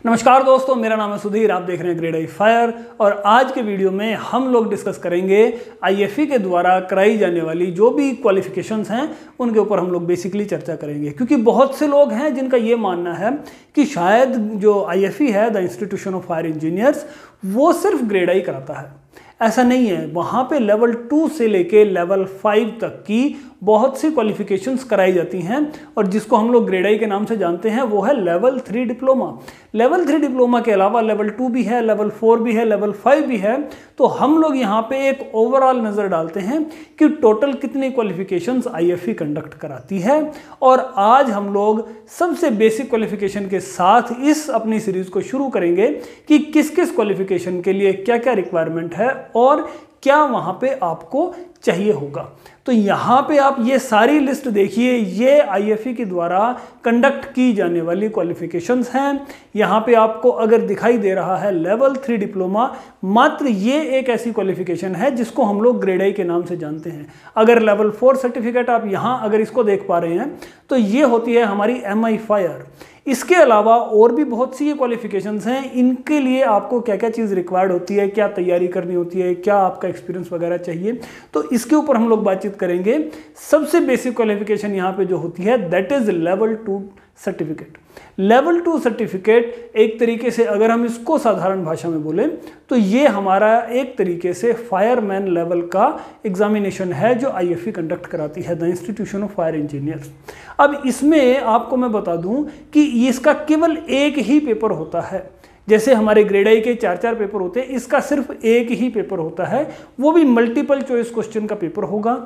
नमस्कार दोस्तों, मेरा नाम है सुधीर। आप देख रहे हैं ग्रेड आई फायर और आज के वीडियो में हम लोग डिस्कस करेंगे आईएफई के द्वारा कराई जाने वाली जो भी क्वालिफिकेशंस हैं उनके ऊपर हम लोग बेसिकली चर्चा करेंगे। क्योंकि बहुत से लोग हैं जिनका ये मानना है कि शायद जो आईएफई है, the institution of fire engineers, वो सिर्फ ग्रेड आई कराता है। ऐसा नहीं है, वहाँ पे लेवल 2 से लेके लेवल 5 तक की बहुत सी क्वालिफिकेशंस कराई जाती हैं और जिसको हम लोग ग्रेड आई के नाम से जानते हैं वो है लेवल 3 डिप्लोमा। लेवल 3 डिप्लोमा के अलावा लेवल 2 भी है, लेवल 4 भी है, लेवल 5 भी है। तो हम लोग यहाँ पे एक ओवरऑल नज़र डालते हैं कि टोटल कितनी क्वालिफिकेशंस आईएफई कंडक्ट कराती है। और आज हम लोग सबसे बेसिक क्वालिफिकेशन के साथ इस अपनी सीरीज को शुरू करेंगे कि किस किस क्वालिफिकेशन के लिए क्या क्या रिक्वायरमेंट है और क्या वहाँ पे आपको चाहिए होगा। तो यहाँ पे आप ये सारी लिस्ट देखिए, ये आईएफई के द्वारा कंडक्ट की जाने वाली क्वालिफिकेशंस हैं। यहाँ पे आपको अगर दिखाई दे रहा है लेवल 3 डिप्लोमा, मात्र ये एक ऐसी क्वालिफिकेशन है जिसको हम लोग ग्रेड आई के नाम से जानते हैं। अगर लेवल 4 सर्टिफिकेट आप यहाँ अगर इसको देख पा रहे हैं तो ये होती है हमारी एमआई फायर। इसके अलावा और भी बहुत सी ये क्वालिफिकेशंस हैं। इनके लिए आपको क्या क्या चीज़ रिक्वायर्ड होती है, क्या तैयारी करनी होती है, क्या आपका एक्सपीरियंस वगैरह चाहिए, तो इसके ऊपर हम लोग बातचीत करेंगे। सबसे बेसिक क्वालिफिकेशन यहाँ पे जो होती है that is level 2 certificate. Level 2 certificate एक तरीके से अगर हम इसको साधारण भाषा में बोलें तो ये हमारा एक तरीके से फायरमैन लेवल का एग्जामिनेशन है जो आईएफई कंडक्ट कराती है, the institution of fire engineers. अब इसमें आपको मैं बता दूं कि इसका केवल एक ही पेपर होता है। जैसे हमारे ग्रेड आई के 4 पेपर होते हैं, इसका सिर्फ एक ही पेपर होता है, वो भी मल्टीपल चॉइस क्वेश्चन का पेपर होगा।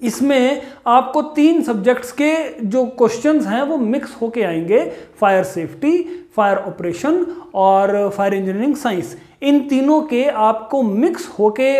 इसमें आपको 3 सब्जेक्ट्स के जो क्वेश्चंस हैं वो मिक्स होके आएंगे, फायर सेफ्टी, फायर ऑपरेशन और फायर इंजीनियरिंग साइंस। इन तीनों के आपको मिक्स होके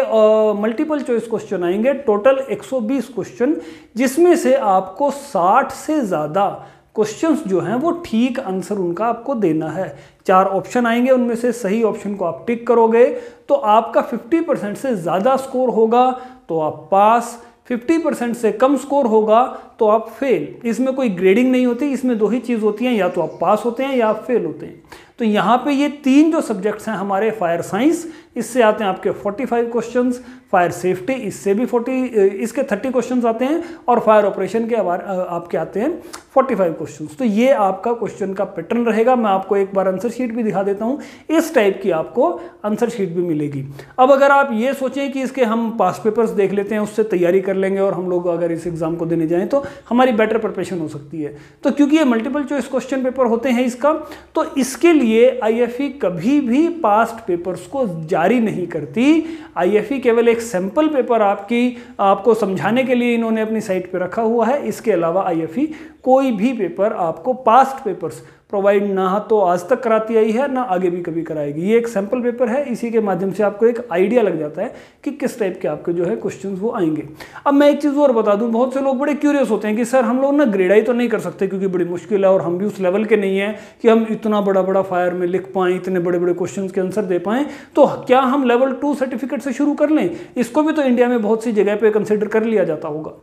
मल्टीपल चॉइस क्वेश्चन आएंगे, टोटल 120 क्वेश्चन, जिसमें से आपको 60 से ज़्यादा क्वेश्चंस जो हैं वो ठीक आंसर उनका आपको देना है। 4 ऑप्शन आएंगे, उनमें से सही ऑप्शन को आप टिक करोगे तो आपका 50% से ज़्यादा स्कोर होगा तो आप पास, 50% से कम स्कोर होगा तो आप फेल। इसमें कोई ग्रेडिंग नहीं होती, इसमें 2 ही चीज़ होती हैं, या तो आप पास होते हैं या आप फेल होते हैं। तो यहाँ पे ये 3 जो सब्जेक्ट्स हैं हमारे, फायर साइंस, इससे आते हैं आपके 45 क्वेश्चंस, फायर सेफ्टी इससे भी इसके 30 क्वेश्चंस आते हैं और फायर ऑपरेशन के आपके आते हैं 45 क्वेश्चंस। तो ये आपका क्वेश्चन का पैटर्न रहेगा। मैं आपको एक बार आंसर शीट भी दिखा देता हूँ, इस टाइप की आपको आंसर शीट भी मिलेगी। अब अगर आप ये सोचें कि इसके हम पास पेपर्स देख लेते हैं, उससे तैयारी कर लेंगे और हम लोग अगर इस एग्जाम को देने जाएँ तो हमारी बेटर प्रिपरेशन हो सकती है, तो क्योंकि ये मल्टीपल चॉइस क्वेश्चन पेपर होते हैं इसका, तो इसके लिए आईएफई कभी भी पास्ट पेपर्स को जारी नहीं करती। आईएफई केवल एक सैंपल पेपर आपको समझाने के लिए इन्होंने अपनी साइट पे रखा हुआ है। इसके अलावा आईएफई कोई भी पेपर आपको पास्ट पेपर्स प्रोवाइड ना तो आज तक कराती आई है, ना आगे भी कभी कराएगी। ये एक सैंपल पेपर है, इसी के माध्यम से आपको एक आइडिया लग जाता है कि किस टाइप के आपके जो है क्वेश्चंस वो आएंगे। अब मैं एक चीज़ और बता दूं, बहुत से लोग बड़े क्यूरियस होते हैं कि सर हम लोग ना ग्रेड आई तो नहीं कर सकते क्योंकि बड़ी मुश्किल है और हम भी उस लेवल के नहीं हैं कि हम इतना बड़ा बड़ा फायर में लिख पाएँ, इतने बड़े बड़े क्वेश्चन के आंसर दे पाएँ, तो क्या हम लेवल 2 सर्टिफिकेट से शुरू कर लें? इसको भी तो इंडिया में बहुत सी जगह पर कंसिडर कर लिया जाता होगा।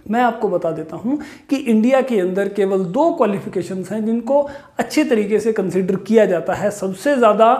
मैं आपको बता देता हूं कि इंडिया के अंदर केवल 2 क्वालिफिकेशंस हैं जिनको अच्छे तरीके से कंसीडर किया जाता है। सबसे ज़्यादा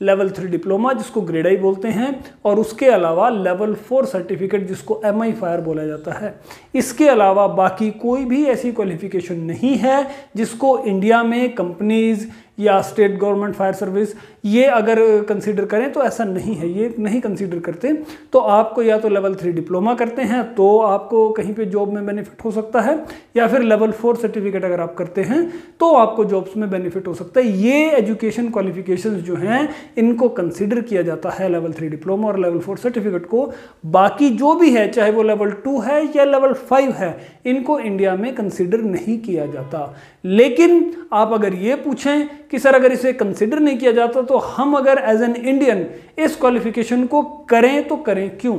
लेवल 3 डिप्लोमा जिसको ग्रेड आई बोलते हैं, और उसके अलावा लेवल 4 सर्टिफिकेट जिसको एमआई फायर बोला जाता है। इसके अलावा बाकी कोई भी ऐसी क्वालिफिकेशन नहीं है जिसको इंडिया में कंपनीज या स्टेट गवर्नमेंट फायर सर्विस ये अगर कंसीडर करें तो ऐसा नहीं है, ये नहीं कंसीडर करते। तो आपको या तो लेवल 3 डिप्लोमा करते हैं तो आपको कहीं पे जॉब में बेनिफिट हो सकता है, या फिर लेवल 4 सर्टिफिकेट अगर आप करते हैं तो आपको जॉब्स में बेनिफिट हो सकता है। ये एजुकेशन क्वालिफिकेशंस जो हैं इनको कंसीडर किया जाता है लेवल 3 डिप्लोमा और लेवल 4 सर्टिफिकेट को। बाकी जो भी है, चाहे वो लेवल 2 है या लेवल 5 है, इनको इंडिया में कंसीडर नहीं किया जाता। लेकिन आप अगर ये पूछें कि सर अगर इसे कंसिडर नहीं किया जाता तो हम अगर एज एन इंडियन इस क्वालिफिकेशन को करें तो करें क्यों,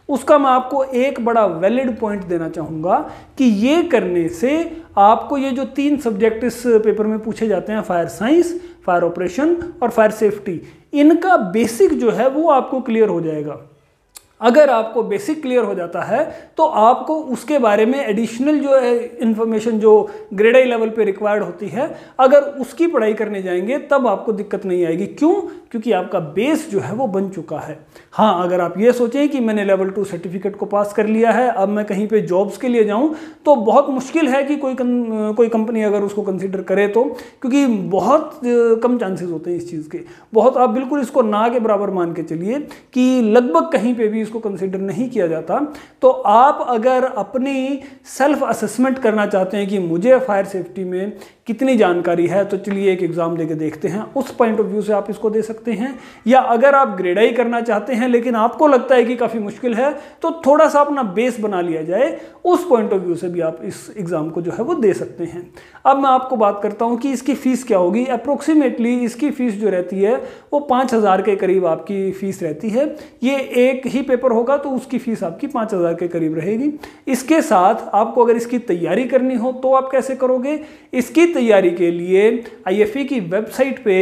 उसका मैं आपको एक बड़ा वैलिड पॉइंट देना चाहूँगा कि ये करने से आपको ये जो 3 सब्जेक्ट इस पेपर में पूछे जाते हैं, फायर साइंस, फायर ऑपरेशन और फायर सेफ्टी, इनका बेसिक जो है वो आपको क्लियर हो जाएगा। अगर आपको बेसिक क्लियर हो जाता है तो आपको उसके बारे में एडिशनल जो है इंफॉर्मेशन जो ग्रेड आई लेवल पे रिक्वायर्ड होती है, अगर उसकी पढ़ाई करने जाएंगे तब आपको दिक्कत नहीं आएगी। क्यों? क्योंकि आपका बेस जो है वो बन चुका है। हाँ, अगर आप ये सोचें कि मैंने लेवल 2 सर्टिफिकेट को पास कर लिया है, अब मैं कहीं पे जॉब्स के लिए जाऊं, तो बहुत मुश्किल है कि कोई कंपनी अगर उसको कंसीडर करे तो, क्योंकि बहुत कम चांसेस होते हैं इस चीज़ के। बहुत, आप बिल्कुल इसको ना के बराबर मान के चलिए कि लगभग कहीं पे भी इसको कंसीडर नहीं किया जाता। तो आप अगर अपनी सेल्फ असेसमेंट करना चाहते हैं कि मुझे फायर सेफ्टी में कितनी जानकारी है, तो चलिए एक एग्जाम देके देखते हैं। उस पॉइंट ऑफ व्यू से आप इसको दे सकते हैं। या अगर आप ग्रेड आई करना चाहते हैं लेकिन आपको लगता है कि काफ़ी मुश्किल है, तो थोड़ा सा अपना बेस बना लिया जाए, उस पॉइंट ऑफ व्यू से भी आप इस एग्ज़ाम को जो है वो दे सकते हैं। अब मैं आपको बात करता हूँ कि इसकी फ़ीस क्या होगी। अप्रोक्सीमेटली इसकी फ़ीस जो रहती है वो 5,000 के करीब आपकी फ़ीस रहती है। ये एक ही पेपर होगा तो उसकी फ़ीस आपकी 5,000 के करीब रहेगी। इसके साथ आपको अगर इसकी तैयारी करनी हो तो आप कैसे करोगे? इसकी तैयारी के लिए IFE की वेबसाइट पे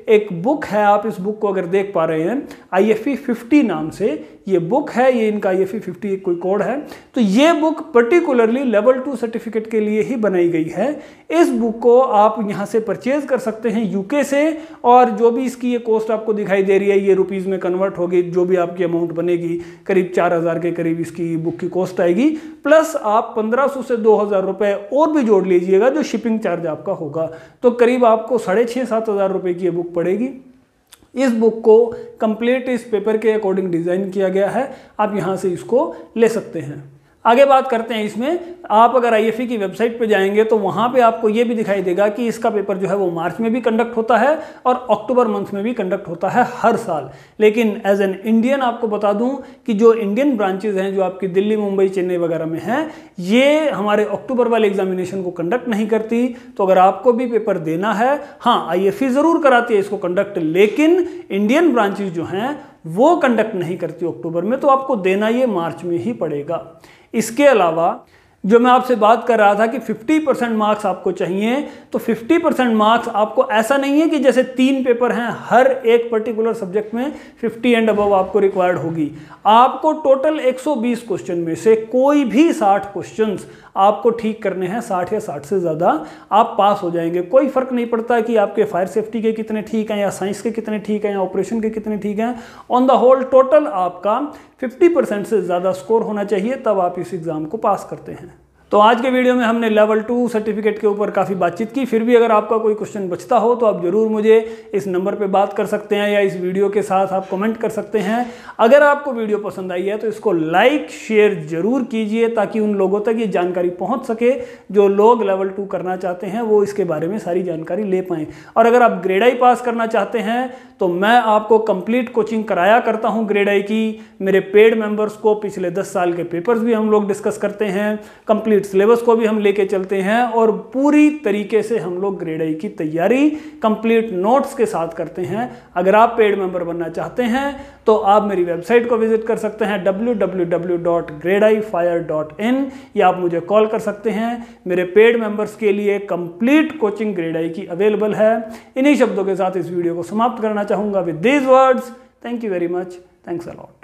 एक बुक है, आप इस बुक को अगर देख पा रहे हैं, IFE 50 नाम से ये बुक है। ये इनका IFE 50 एक कोई कोड है। तो ये बुक पर्टिकुलरली लेवल 2 सर्टिफिकेट के लिए ही बनाई गई है। इस बुक को आप यहाँ से परचेज कर सकते हैं UK से, और जो भी इसकी ये कॉस्ट आपको दिखाई दे रही है ये रुपीज़ में कन्वर्ट होगी, जो भी आपकी अमाउंट बनेगी करीब 4,000 के करीब इसकी बुक की कॉस्ट आएगी। प्लस आप 1,500 से 2,000 रुपये और भी जोड़ लीजिएगा जो शिपिंग चार्ज आपका होगा, तो करीब आपको 6,500-7,000 रुपये की ये बुक पड़ेगी। इस बुक को कंप्लीट इस पेपर के अकॉर्डिंग डिज़ाइन किया गया है। आप यहाँ से इसको ले सकते हैं। आगे बात करते हैं इसमें। आप अगर IFE की वेबसाइट पे जाएंगे तो वहाँ पे आपको ये भी दिखाई देगा कि इसका पेपर जो है वो मार्च में भी कंडक्ट होता है और अक्टूबर मंथ में भी कंडक्ट होता है हर साल। लेकिन एज एन इंडियन आपको बता दूं कि जो इंडियन ब्रांचेज हैं जो आपकी दिल्ली, मुंबई, चेन्नई वगैरह में हैं, ये हमारे अक्टूबर वाले एग्जामिनेशन को कंडक्ट नहीं करती। तो अगर आपको भी पेपर देना है, हाँ IFE ज़रूर कराती है इसको कंडक्ट, लेकिन इंडियन ब्रांचेज जो हैं वो कंडक्ट नहीं करती अक्टूबर में, तो आपको देना ये मार्च में ही पड़ेगा। इसके अलावा जो मैं आपसे बात कर रहा था कि 50% मार्क्स आपको चाहिए, तो 50% मार्क्स आपको ऐसा नहीं है कि जैसे 3 पेपर हैं हर एक पर्टिकुलर सब्जेक्ट में 50 एंड अबव आपको रिक्वायर्ड होगी। आपको टोटल 120 क्वेश्चन में से कोई भी 60 क्वेश्चंस आपको ठीक करने हैं, 60 या 60 से ज़्यादा आप पास हो जाएंगे। कोई फर्क नहीं पड़ता कि आपके फायर सेफ्टी के कितने ठीक हैं या साइंस के कितने ठीक हैं या ऑपरेशन के कितने ठीक हैं। ऑन द होल टोटल आपका 50% से ज़्यादा स्कोर होना चाहिए, तब आप इस एग्ज़ाम को पास करते हैं। तो आज के वीडियो में हमने लेवल 2 सर्टिफिकेट के ऊपर काफ़ी बातचीत की। फिर भी अगर आपका कोई क्वेश्चन बचता हो तो आप ज़रूर मुझे इस नंबर पे बात कर सकते हैं या इस वीडियो के साथ आप कमेंट कर सकते हैं। अगर आपको वीडियो पसंद आई है तो इसको लाइक शेयर ज़रूर कीजिए ताकि उन लोगों तक ये जानकारी पहुँच सके जो लोग लेवल 2 करना चाहते हैं, वो इसके बारे में सारी जानकारी ले पाएँ। और अगर आप ग्रेड आई पास करना चाहते हैं तो मैं आपको कंप्लीट कोचिंग कराया करता हूँ ग्रेड आई की। मेरे पेड मेंबर्स को पिछले 10 साल के पेपर्स भी हम लोग डिस्कस करते हैं, कंप्लीट सिलेबस को भी हम लेके चलते हैं और पूरी तरीके से हम लोग ग्रेड आई की तैयारी कंप्लीट नोट्स के साथ करते हैं। अगर आप पेड मेंबर बनना चाहते हैं तो आप मेरी वेबसाइट को विजिट कर सकते हैं www.gradifire.in, या आप मुझे कॉल कर सकते हैं। मेरे पेड मेंबर्स के लिए कंप्लीट कोचिंग ग्रेड आई की अवेलेबल है। इन्हीं शब्दों के साथ इस वीडियो को समाप्त करना चाहूँगा with these words. Thank you very much. Thanks a lot.